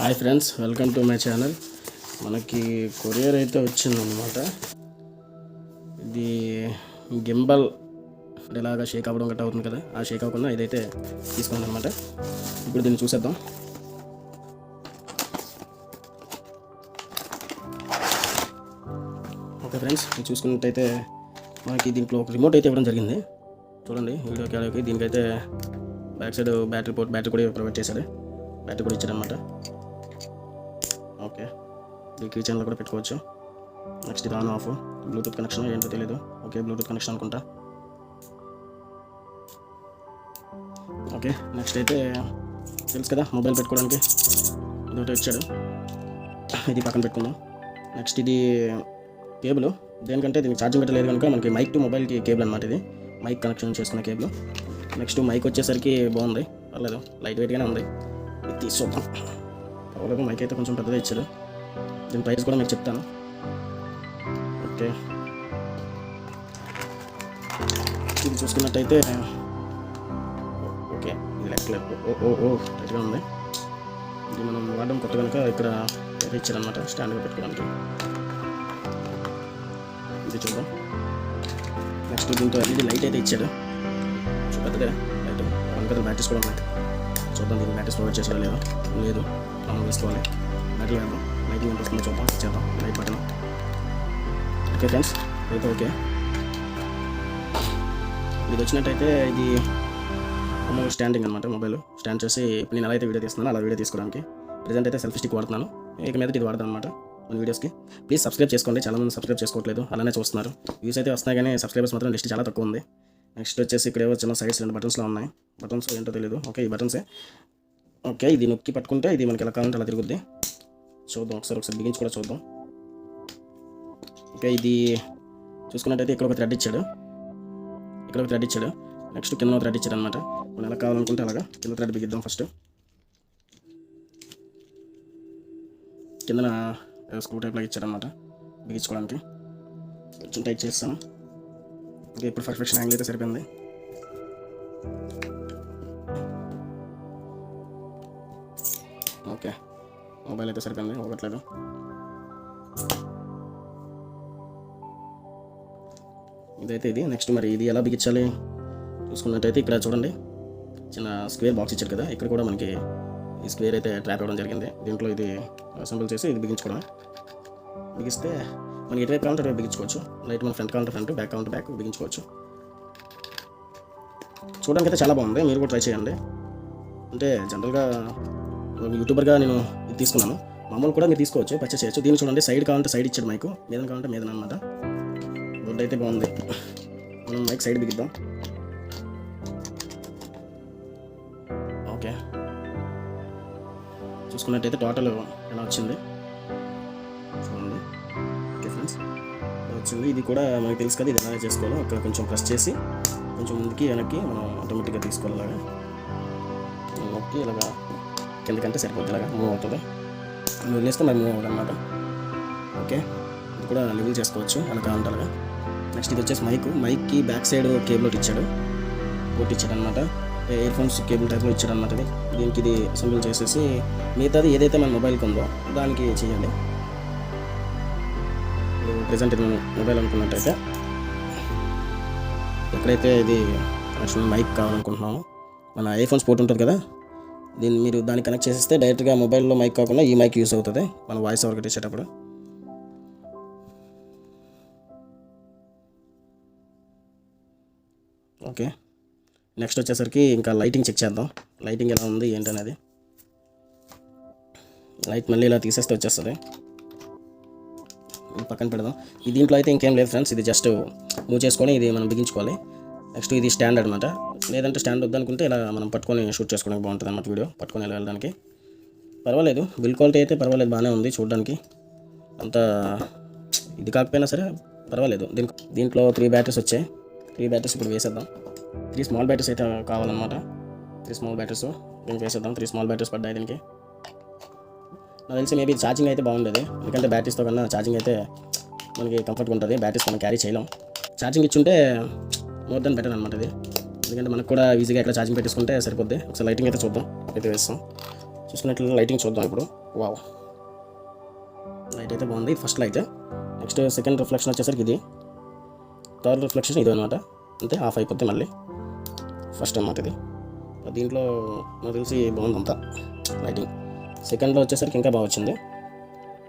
Hi friends, welcome to my channel. మనకి courier అయితే వచ్చిందన్నమాట. ఇది గింబల్ ఇలాగా షేక్ అవ్వడం గట్రా అవుతుంది కదా, ఆ షేక్ అవ్వకుండా ఇదైతే తీసుకున్నాను అనమాట. ఇప్పుడు దీన్ని చూసేద్దాం. ఓకే ఫ్రెండ్స్, ఇది చూసుకున్నట్టయితే మనకి దీంట్లో ఒక రిమోట్ అయితే ఇవ్వడం జరిగింది. చూడండి వీడియో క్యాలకి. దీనికైతే బ్యాక్ సైడ్ బ్యాటరీ కూడా ప్రొవైడ్ చేశాడు. బ్యాటరీ కూడా ఇచ్చాడనమాట. ఓకే, ఈ కీ ఛానల్ కూడా పెట్టుకోవచ్చు. నెక్స్ట్ ఇది ఆన్ ఆఫ్, బ్లూటూత్ కనెక్షన్ ఏంటో తెలియదు. ఓకే, బ్లూటూత్ కనెక్షన్ అనుకుంటా. ఓకే, నెక్స్ట్ అయితే తెలుసు కదా మొబైల్ పెట్టుకోవడానికి ఇదొకటి ఇచ్చాడు. ఇది పక్కన పెట్టుకుందాం. నెక్స్ట్ ఇది కేబుల్. దేనికంటే దీనికి ఛార్జింగ్ పెట్టలేదు కనుక మనకి మైక్ టు మొబైల్కి కేబుల్ అనమాట. ఇది మైక్ కనెక్షన్ చేసుకునే కేబుల్. నెక్స్ట్ మైక్ వచ్చేసరికి బాగుంది, పర్లేదు, లైట్ వెయిట్గానే ఉంది. ఇది తీసుకుందాం. పర్వాలేదు, మైక్ అయితే కొంచెం పెద్దదే ఇచ్చాడు. దీని ప్రైస్ కూడా మీకు చెప్తాను. ఓకే, ఇది చూసుకున్నట్టయితే ఓకే, ఇది లెక్కలేదు. టైట్గా ఉంది. ఇది మనం వాడడం కొత్త కనుక ఇక్కడ ఇచ్చారనమాట స్టాండ్గా పెట్టుకోవడానికి. ఇది చూద్దాం. నెక్స్ట్ దీంతో ఎల్ఈడి లైట్ అయితే ఇచ్చాడు. పెద్దదే లైట్. వెనకాల బ్యాటరీస్ కూడా ఉన్నాయి. చూద్దాం దీన్ని బ్యాటరీస్ ప్రొవైడ్ చేసాడో లేదో. లేదు, మనం వేసుకోవాలి. బ్యాటరీ వేద్దాం. లైటింగ్ ఎంత వస్తుందో చూద్దాం. చేద్దాం లైట్ బటన్. ఓకే ఫ్రెండ్స్, అయితే ఓకే. ఇది వచ్చినట్టయితే ఇది స్టాండింగ్ అనమాట. మొబైల్ స్టాండ్ చేసి ఇప్పుడు నేను ఎలా అయితే వీడియో తీస్తున్నాను అలా వీడియో తీసుకోవడానికి. ప్రజెంట్ అయితే సెల్ఫీ స్టిక్ వాడుతున్నాను. ఇక మీద ఇది వాడదాం అనమాట మన వీడియోస్కి. ప్లీజ్ సబ్స్క్రైబ్ చేసుకోండి. చాలామంది సబ్స్క్రైబ్ చేసుకోవట్లేదు, అలానే చూస్తున్నారు. వ్యూస్ అయితే వస్తున్నాయి కానీ సబ్స్క్రైబర్స్ మాత్రం లిస్ట్ చాలా తక్కువ ఉంది. నెక్స్ట్ వచ్చేసి ఇక్కడ ఏవో చిన్న సైడ్స్ 2 బటన్స్లో ఉన్నాయి. బటన్స్ ఏంటో తెలియదు. ఓకే, ఈ బటన్సే. ఓకే, ఇది నొక్కి పట్టుకుంటే ఇది మనకి ఎలా కావాలంటే అలా తిరుగుద్ది. చూద్దాం ఒకసారి బిగించి కూడా చూద్దాం. ఓకే, ఇది చూసుకున్నట్టయితే ఇక్కడ ఒక థ్రెడ్ ఇచ్చాడు. నెక్స్ట్ కింద ఒక థ్రెడ్ ఇచ్చాడు అనమాట. మనం ఎలా కావాలనుకుంటే అలాగా కింద థ్రెడ్ బిగిద్దాం. ఫస్ట్ కిందన స్క్రూ టైప్లో ఇచ్చాడనమాట బిగించుకోవడానికి. కొంచెం టైట్ చేస్తాను. ఓకే, ఇప్పుడు పర్ఫెక్షన్ యాంగిల్ అయితే సరిపోయింది. ఓకే, మొబైల్ అయితే సరిపోయింది, ఒకట్లేదు. ఇదైతే ఇది. నెక్స్ట్ మరి ఇది ఎలా బిగించాలి చూసుకున్నట్టయితే ఇక్కడ చూడండి చిన్న స్క్వేర్ బాక్స్ ఇచ్చారు కదా. ఇక్కడ కూడా మనకి ఈ స్క్వేర్ అయితే ట్రాప్ అవ్వడం జరిగింది. దీంట్లో ఇది అసెంబుల్ చేసి ఇది బిగించుకోవడం. బిగిస్తే మనకి ఎటువైపు కావాలంటే అటువైపు బిగించుకోవచ్చు. లైట్ మన ఫ్రంట్ కావాలంటే ఫ్రంట్, బ్యాక్ కావాలంటే బ్యాక్ బిగించుకోవచ్చు. చూడడానికి అయితే చాలా బాగుంది. మీరు కూడా ట్రై చేయండి. అంటే జనరల్గా యూట్యూబర్గా నేను ఇది తీసుకున్నాను. మామూలు కూడా మీరు తీసుకోవచ్చు, పర్చేస్ చేయొచ్చు. దీన్ని చూడండి, సైడ్ కావాలంటే సైడ్ ఇచ్చాడు మైకు, మీద కావాలంటే మీద అనమాట. బోర్డు అయితే బాగుంది. మనం మైక్ సైడ్ బిగిద్దాం. ఓకే, చూసుకున్నట్టయితే టోటల్ ఎలా వచ్చింది చూడండి. ఓకే ఫ్రెండ్స్, వచ్చింది. ఇది కూడా మనకి తెలుసు కదా, ఇది ఎలా చేసుకోవాలో. అక్కడ కొంచెం ప్రెస్ చేసి కొంచెం ముందుకి వెనక్కి మనం ఆటోమేటిక్గా తీసుకోవాలి. అలాగా నొక్కి ఇలాగా కిందకంటే సరిపోతుంది. ఇలాగా మూవ్ అవుతుంది. వదిలేస్తే మరి మూవ్ అవ్వదు అనమాట. ఓకే, ఇది కూడా లెవెల్ చేసుకోవచ్చు అలా కావాలంటే అలాగా. నెక్స్ట్ ఇది వచ్చేసి మైక్కి బ్యాక్ సైడ్ కేబుల్ ఒకటి ఇచ్చాడు అనమాట. ఇయర్ ఫోన్స్ కేబుల్ టైప్లో ఇచ్చాడు అనమాట. దీనికి ఇది అసెంబుల్ చేసేసి మిగతాది ఏదైతే మన మొబైల్కి ఉందో దానికి చేయాలి. ప్రజెంట్ ఇది మనం మొబైల్ అనుకున్నట్టయితే ఎక్కడైతే ఇది కనెక్షన్ మైక్ కావాలనుకుంటున్నామో మన ఐఫోన్స్ పోర్ట్ ఉంటుంది కదా, దీన్ని మీరు దాన్ని కనెక్ట్ చేసేస్తే డైరెక్ట్గా మొబైల్లో మైక్ కాకుండా ఈ మైక్ యూస్ అవుతుంది మన వాయిస్ ఓవర్ ఒకటి ఇచ్చేటప్పుడు. ఓకే, నెక్స్ట్ వచ్చేసరికి ఇంకా లైటింగ్ చెక్ చేద్దాం. లైటింగ్ ఎలా ఉంది ఏంటనేది. లైట్ మళ్ళీ ఇలా తీసేస్తే వచ్చేస్తుంది. పక్కన పెడదాం. ఈ దీంట్లో అయితే ఇంకేం లేదు ఫ్రెండ్స్. ఇది జస్ట్ మూవ్ చేసుకొని ఇది మనం బిగించుకోవాలి. నెక్స్ట్ ఇది స్టాండ్ అనమాట. లేదంటే స్టాండ్ వద్దనుకుంటే ఇలా మనం పట్టుకొని షూట్ చేసుకోవడానికి బాగుంటుంది అన్నమాట. వీడియో పట్టుకొని వెళ్ళడానికి పర్వాలేదు. బిల్ క్వాలిటీ అయితే పర్వాలేదు, బాగానే ఉంది చూడడానికి. అంత ఇది కాకపోయినా సరే పర్వాలేదు. దీంట్లో 3 బ్యాటరీస్ వచ్చాయి. 3 బ్యాటరీస్ ఇప్పుడు వేసేద్దాం. 3 స్మాల్ బ్యాటరీస్ అయితే కావాలన్నమాట. 3 స్మాల్ బ్యాటరీస్ దీనికి వేసేద్దాం. 3 స్మాల్ బ్యాటరీస్ పడ్డాయి దీనికి. నాకు తెలిసి మేబీ ఛార్జింగ్ అయితే బాగుండేది, ఎందుకంటే బ్యాటరీస్తో కన్నా ఛార్జింగ్ అయితే మనకి కంఫర్ట్గా ఉంటుంది. బ్యాటరీస్ మనం క్యారీ చేయలేం. ఛార్జింగ్ ఇచ్చుంటే మోర్ దెన్ బెటర్ అనమాట ఇది. ఎందుకంటే మనకు కూడా ఈజీగా ఎక్కడ ఛార్జింగ్ పెట్టేసుకుంటే సరిపోద్ది. ఒకసారి లైటింగ్ అయితే చూద్దాం. అయితే వేస్తాం. చూసుకున్నట్లు లైటింగ్ చూద్దాం. ఇప్పుడు వావ్, లైట్ అయితే బాగుంది. ఇది first light. Next second reflection వచ్చేసరికి ఇది. థర్డ్ రిఫ్లెక్షన్ ఇది అనమాట. అంతే, ఆఫ్ అయిపోద్ది మళ్ళీ. ఫస్ట్ అన్నమాట ఇది. దీంట్లో నాకు తెలిసి బాగుంది అంతా లైటింగ్. సెకండ్లో వచ్చేసరికి ఇంకా బాగా వచ్చింది,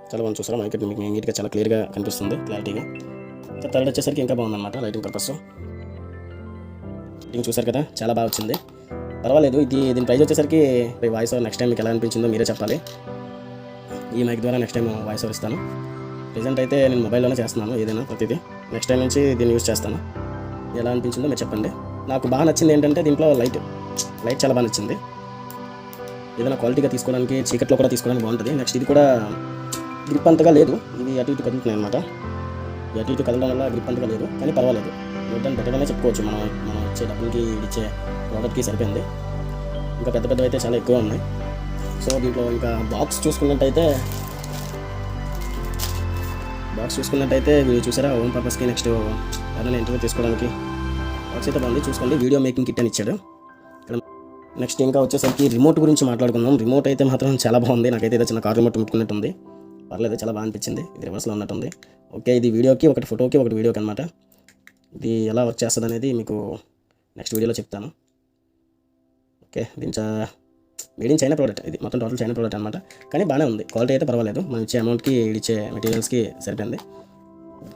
చాలా బాగుంది. చూసారా మైక్ మీకు నీట్గా చాలా క్లియర్గా కనిపిస్తుంది, క్లారిటీగా. ఇంకా థర్డ్ వచ్చేసరికి ఇంకా బాగుందన్నమాట లైటింగ్ పర్పస్. లైటింగ్ చూసారు కదా, చాలా బాగా వచ్చింది, పర్వాలేదు. దీని ప్రైస్ వచ్చేసరికి వాయిస్ ఓవర్ నెక్స్ట్ టైం మీకు ఎలా అనిపించిందో మీరే చెప్పాలి. ఈ మైక్ ద్వారా నెక్స్ట్ టైం వాయిస్ ఓవర్ ఇస్తాను. ప్రెజెంట్ అయితే నేను మొబైల్లోనే చేస్తున్నాను ఏదైనా ప్రతిదీ. నెక్స్ట్ టైం నుంచి దీన్ని యూజ్ చేస్తాను. ఎలా అనిపించిందో మీరు చెప్పండి. నాకు బాగా నచ్చింది ఏంటంటే దీంట్లో లైట్ చాలా బాగా నచ్చింది. ఏదైనా క్వాలిటీగా తీసుకోవడానికి, చీకట్లో కూడా తీసుకోవడానికి బాగుంటుంది. నెక్స్ట్ ఇది కూడా గ్రిప్ అంతగా లేదు, ఇది అటు ఇటు కదులుతున్నాయి అనమాట. అటు ఇటు కదలడం వల్ల గ్రిప్ అంతగా లేదు, కానీ పర్వాలేదు. దాన్ని బెటర్గానే చెప్పుకోవచ్చు. మనం ఇచ్చే డబ్బులకి ఇచ్చే ప్రోడక్ట్కి సరిపోయింది. ఇంకా పెద్ద పెద్దవి అయితే చాలా ఎక్కువ ఉన్నాయి. సో దీంట్లో ఇంకా బాక్స్ చూసుకున్నట్టయితే వీడియో చూసారా, ఓన్ పర్పస్కి నెక్స్ట్ ఎవరైనా ఇంటర్వ్యూ తీసుకోవడానికి బాక్స్ అయితే బాగుంది. చూసుకోండి, వీడియో మేకింగ్ కిట్ అని ఇచ్చాడు. నెక్స్ట్ ఇంకా వచ్చేసరికి రిమోట్ గురించి మాట్లాడుకుందాం. రిమోట్ అయితే మాత్రం చాలా బాగుంది. నాకైతే ఏదో చిన్న కార్ రిమోట్ ముట్టుకున్నట్టుంది, పర్లేదు, చాలా బాగా అనిపించింది. ఇది రివర్స్లో ఉన్నట్టుంది. ఓకే, ఇది వీడియోకి ఒకటి, ఫోటోకి ఒకటి, వీడియోకి అనమాట. ఇది ఎలా వర్క్ చేస్తుంది అనేది మీకు నెక్స్ట్ వీడియోలో చెప్తాను. Okay, made in China product, ఇది మొత్తం టోటల్ చైనా ప్రోడక్ట్ అనమాట. కానీ బాగానే ఉంది, క్వాలిటీ అయితే పర్వాలేదు. మనం ఇచ్చే అమౌంట్కి, ఇచ్చే మెటీరియల్స్కి సరిపోయింది.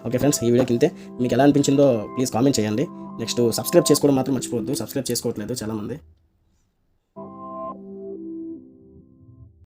ఓకే ఫ్రెండ్స్, ఈ వీడియోకి ఇంతే. మీకు ఎలా అనిపించిందో ప్లీజ్ కామెంట్ చేయండి. నెక్స్ట్ సబ్స్క్రైబ్ చేసుకోవడం మాత్రం మర్చిపోవద్దు, సబ్స్క్రైబ్ చేసుకోవట్లేదు చాలామంది.